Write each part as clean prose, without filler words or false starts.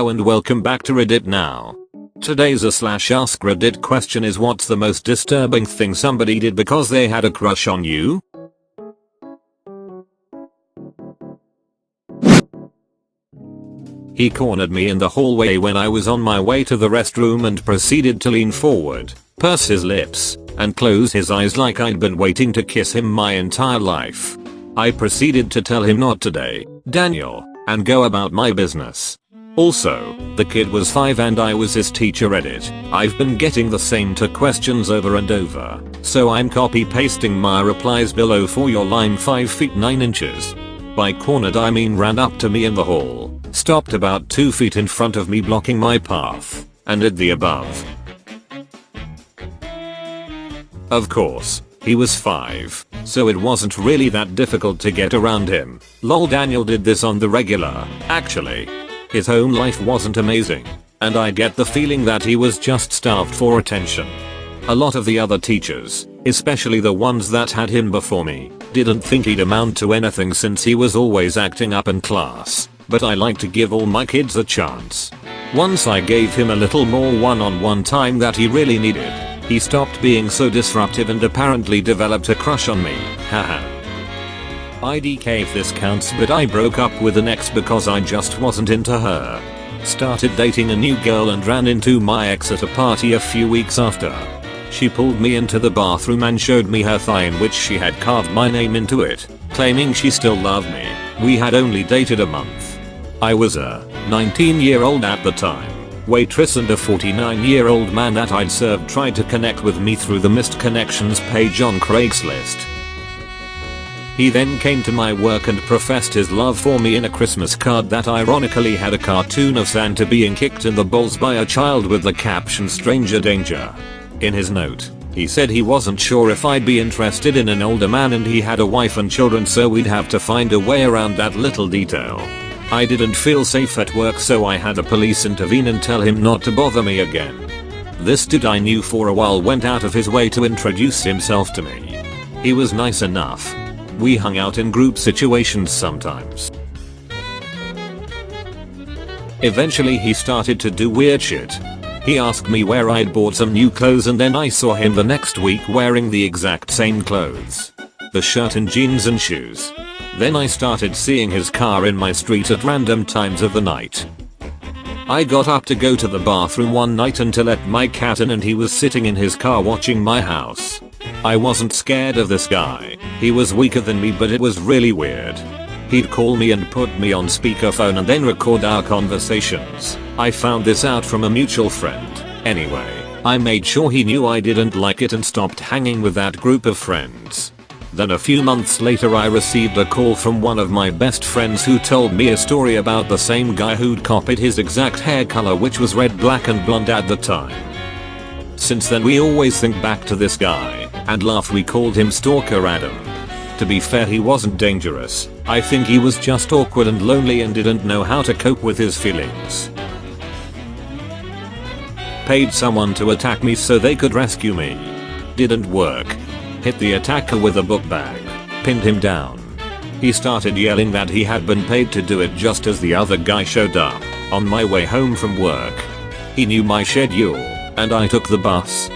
And welcome back to Reddit now. Today's /AskReddit question is, what's the most disturbing thing somebody did because they had a crush on you? He cornered me in the hallway when I was on my way to the restroom and proceeded to lean forward, purse his lips, and close his eyes like I'd been waiting to kiss him my entire life. I proceeded to tell him not today, Daniel, and go about my business. Also, the kid was 5 and I was his teacher. Reddit. I've been getting the same 2 questions over and over, so I'm copy pasting my replies below for your line. 5 feet 9 inches. By cornered I mean ran up to me in the hall, stopped about 2 feet in front of me blocking my path, and did the above. Of course, he was 5, so it wasn't really that difficult to get around him. Lol, Daniel did this on the regular, actually. His home life wasn't amazing, and I get the feeling that he was just starved for attention. A lot of the other teachers, especially the ones that had him before me, didn't think he'd amount to anything since he was always acting up in class, but I like to give all my kids a chance. Once I gave him a little more one-on-one time that he really needed, he stopped being so disruptive and apparently developed a crush on me. Haha. IDK if this counts, but I broke up with an ex because I just wasn't into her. Started dating a new girl and ran into my ex at a party a few weeks after. She pulled me into the bathroom and showed me her thigh in which she had carved my name into it, claiming she still loved me. We had only dated a month. I was a 19-year-old at the time waitress, and a 49-year-old man that I'd served tried to connect with me through the missed connections page on Craigslist. He then came to my work and professed his love for me in a Christmas card that ironically had a cartoon of Santa being kicked in the balls by a child with the caption "Stranger Danger." In his note, he said he wasn't sure if I'd be interested in an older man and he had a wife and children, so we'd have to find a way around that little detail. I didn't feel safe at work, so I had a police intervene and tell him not to bother me again. This dude I knew for a while went out of his way to introduce himself to me. He was nice enough. We hung out in group situations sometimes. Eventually he started to do weird shit. He asked me where I'd bought some new clothes, and then I saw him the next week wearing the exact same clothes. The shirt and jeans and shoes. Then I started seeing his car in my street at random times of the night. I got up to go to the bathroom one night and to let my cat in, and he was sitting in his car watching my house. I wasn't scared of this guy. He was weaker than me, but it was really weird. He'd call me and put me on speakerphone and then record our conversations. I found this out from a mutual friend. Anyway, I made sure he knew I didn't like it and stopped hanging with that group of friends. Then a few months later I received a call from one of my best friends who told me a story about the same guy who'd copied his exact hair color, which was red, black and blonde at the time. Since then we always think back to this guy and laugh. We called him Stalker Adam. To be fair, he wasn't dangerous. I think he was just awkward and lonely and didn't know how to cope with his feelings. Paid someone to attack me so they could rescue me. Didn't work. Hit the attacker with a book bag. Pinned him down. He started yelling that he had been paid to do it just as the other guy showed up on my way home from work. He knew my schedule, and I took the bus.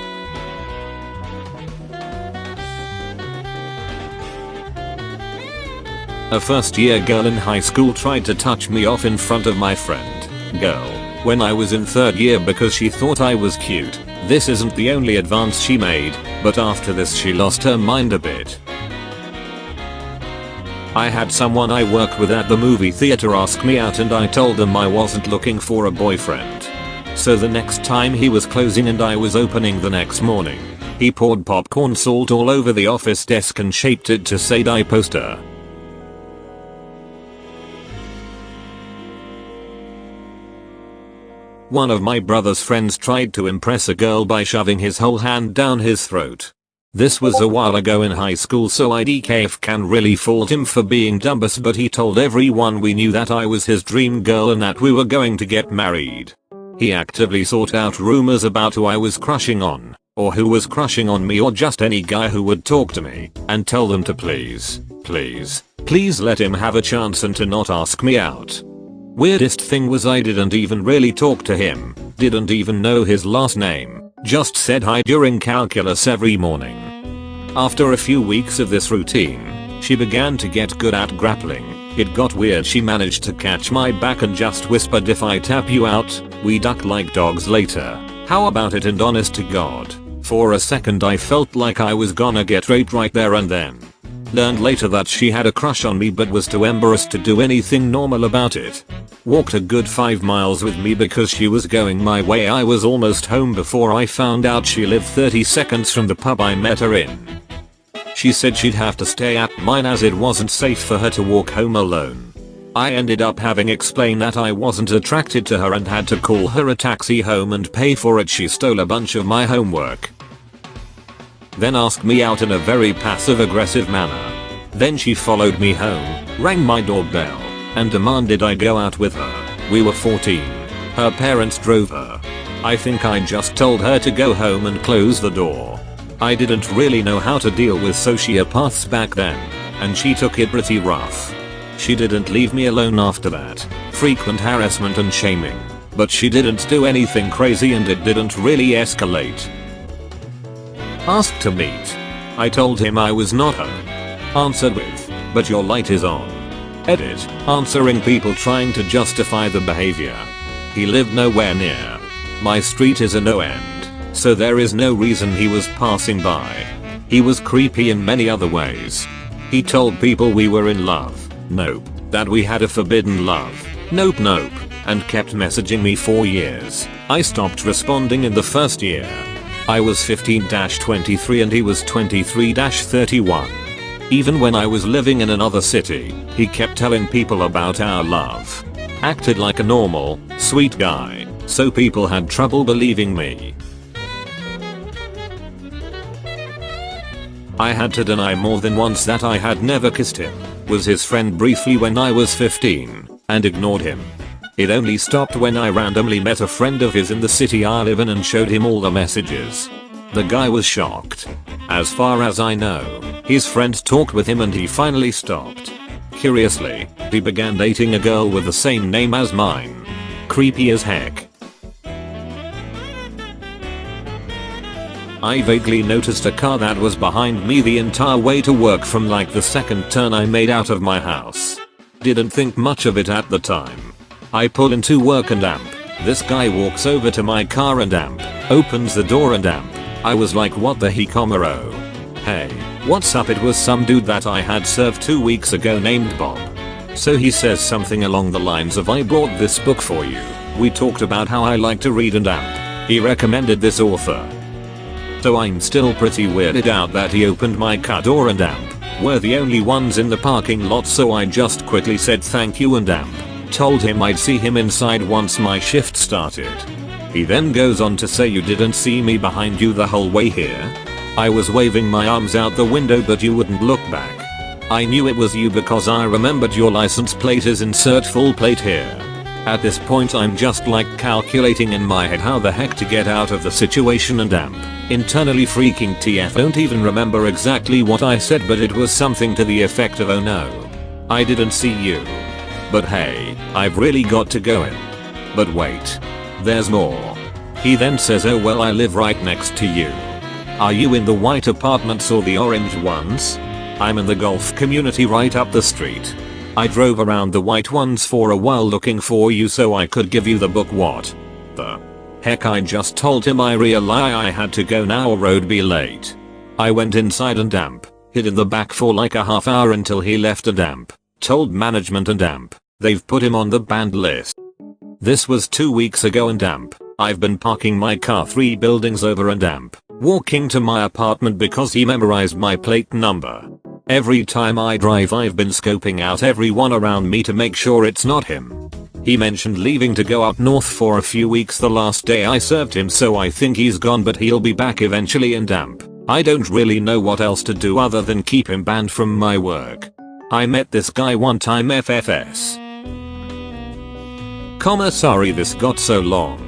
A first-year girl in high school tried to touch me off in front of my friend, girl, when I was in 3rd year because she thought I was cute. This isn't the only advance she made, but after this she lost her mind a bit. I had someone I worked with at the movie theater ask me out, and I told them I wasn't looking for a boyfriend. So the next time he was closing and I was opening the next morning, he poured popcorn salt all over the office desk and shaped it to say "Die poster." One of my brother's friends tried to impress a girl by shoving his whole hand down his throat. This was a while ago in high school, so IDKF can really fault him for being dumbass, but he told everyone we knew that I was his dream girl and that we were going to get married. He actively sought out rumors about who I was crushing on, or who was crushing on me, or just any guy who would talk to me, and tell them to please let him have a chance and to not ask me out. Weirdest thing was I didn't even really talk to him, didn't even know his last name, just said hi during calculus every morning. After a few weeks of this routine, she began to get good at grappling. It got weird. She managed to catch my back and just whispered, "If I tap you out, we duck like dogs later. How about it?" And honest to God, for a second I felt like I was gonna get raped right there and then. Learned later that she had a crush on me but was too embarrassed to do anything normal about it. Walked a good 5 miles with me because she was going my way. I was almost home before I found out she lived 30 seconds from the pub I met her in. She said she'd have to stay at mine as it wasn't safe for her to walk home alone. I ended up having explained that I wasn't attracted to her and had to call her a taxi home and pay for it. She stole a bunch of my homework, then asked me out in a very passive-aggressive manner. Then she followed me home, rang my doorbell, and demanded I go out with her. We were 14. Her parents drove her. I think I just told her to go home and close the door. I didn't really know how to deal with sociopaths back then, and she took it pretty rough. She didn't leave me alone after that. Frequent harassment and shaming. But she didn't do anything crazy and it didn't really escalate. Asked to meet. I told him I was not home. Answered with, "But your light is on." Edit. Answering people trying to justify the behavior. He lived nowhere near my street is a no end, so there is no reason he was passing by. He was creepy in many other ways. He told people we were in love. Nope. That we had a forbidden love. Nope. And kept messaging me for years. I stopped responding in the first year. I was 15-23 and he was 23-31. Even when I was living in another city, he kept telling people about our love. Acted like a normal, sweet guy, so people had trouble believing me. I had to deny more than once that I had never kissed him, was his friend briefly when I was 15, and ignored him. It only stopped when I randomly met a friend of his in the city I live in and showed him all the messages. The guy was shocked. As far as I know, his friend talked with him and he finally stopped. Curiously, he began dating a girl with the same name as mine. Creepy as heck. I vaguely noticed a car that was behind me the entire way to work from like the second turn I made out of my house. Didn't think much of it at the time. I pull into work and amp. This guy walks over to my car and amp. Opens the door and amp. I was like, what the hecomero? Hey, what's up? It was some dude that I had served 2 weeks ago named Bob. So he says something along the lines of, "I brought this book for you. We talked about how I like to read and amp. He recommended this author." So I'm still pretty weirded out that he opened my car door and amp. We're the only ones in the parking lot, so I just quickly said thank you and amp. Told him I'd see him inside once my shift started. He then goes on to say, "You didn't see me behind you the whole way here? I was waving my arms out the window but you wouldn't look back. I knew it was you because I remembered your license plate is insert full plate here." At this point I'm just like calculating in my head how the heck to get out of the situation and amp. Internally freaking TF. Don't even remember exactly what I said, but it was something to the effect of, "Oh no, I didn't see you. But hey, I've really got to go in." But wait. There's more. He then says, "Oh well, I live right next to you. Are you in the white apartments or the orange ones? I'm in the golf community right up the street. I drove around the white ones for a while looking for you so I could give you the book." What the heck? I just told him I realized I had to go now or I'd be late. I went inside and amp, hid in the back for like a half hour until he left and amp. Told management and amp. They've put him on the banned list. This was 2 weeks ago and amp. I've been parking my car 3 buildings over and amp. Walking to my apartment because he memorized my plate number. Every time I drive I've been scoping out everyone around me to make sure it's not him. He mentioned leaving to go up north for a few weeks the last day I served him, so I think he's gone, but he'll be back eventually and amp. I don't really know what else to do other than keep him banned from my work. I met this guy one time FFS. Sorry this got so long.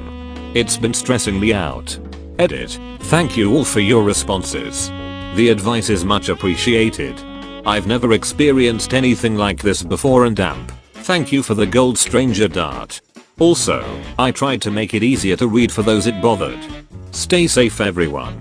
It's been stressing me out. Edit. Thank you all for your responses. The advice is much appreciated. I've never experienced anything like this before and amp. Thank you for the gold stranger dart. Also, I tried to make it easier to read for those it bothered. Stay safe everyone.